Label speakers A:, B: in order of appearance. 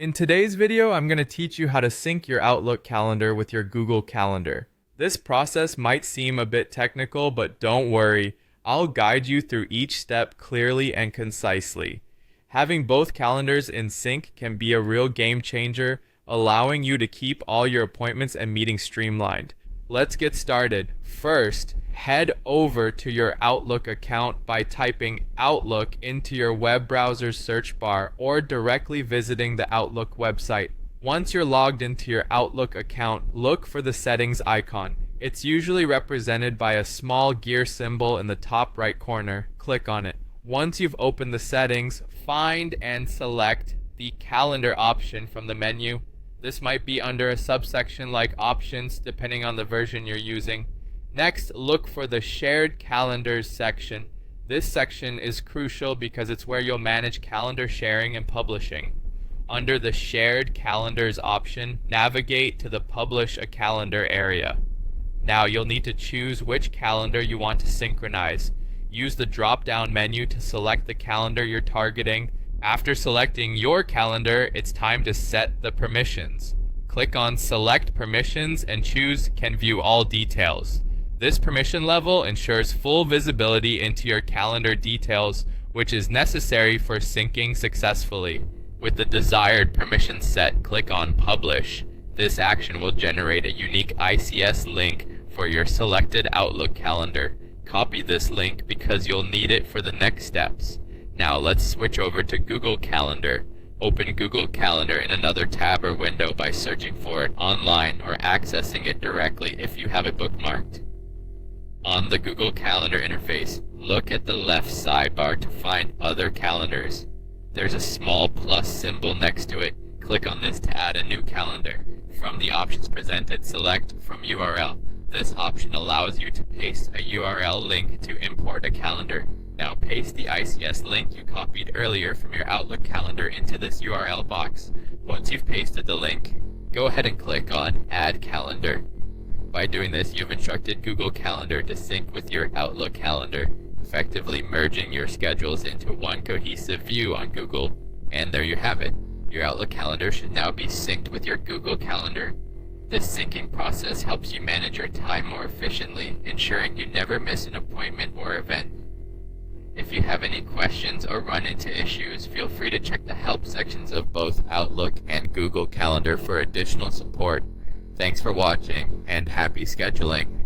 A: In today's video, I'm going to teach you how to sync your Outlook calendar with your Google Calendar. This process might seem a bit technical, but don't worry, I'll guide you through each step clearly and concisely. Having both calendars in sync can be a real game changer, allowing you to keep all your appointments and meetings streamlined. Let's get started. First, head over to your Outlook account by typing Outlook into your web browser's search bar or directly visiting the Outlook website. Once you're logged into your Outlook account, look for the settings icon. It's usually represented by a small gear symbol in the top right corner. Click on it. Once you've opened the settings, find and select the calendar option from the menu. This might be under a subsection like options depending on the version you're using. Next, look for the shared calendars section. This section is crucial because it's where you'll manage calendar sharing and publishing. Under the shared calendars option, navigate to the publish a calendar area. Now you'll need to choose which calendar you want to synchronize. Use the drop-down menu to select the calendar you're targeting. After selecting your calendar, it's time to set the permissions. Click on Select Permissions and choose Can View All Details. This permission level ensures full visibility into your calendar details, which is necessary for syncing successfully. With the desired permission set, click on Publish. This action will generate a unique ICS link for your selected Outlook calendar. Copy this link because you'll need it for the next steps. Now let's switch over to Google Calendar. Open Google Calendar in another tab or window by searching for it online or accessing it directly if you have it bookmarked. On the Google Calendar interface, look at the left sidebar to find Other Calendars. There's a small plus symbol next to it. Click on this to add a new calendar. From the options presented, select From URL. This option allows you to paste a URL link to import a calendar. Now paste the ICS link you copied earlier from your Outlook calendar into this URL box. Once you've pasted the link, go ahead and click on Add Calendar. By doing this, you've instructed Google Calendar to sync with your Outlook calendar, effectively merging your schedules into one cohesive view on Google. And there you have it. Your Outlook calendar should now be synced with your Google Calendar. This syncing process helps you manage your time more efficiently, ensuring you never miss an appointment or event. If you have any questions or run into issues, feel free to check the help sections of both Outlook and Google Calendar for additional support. Thanks for watching, and happy scheduling.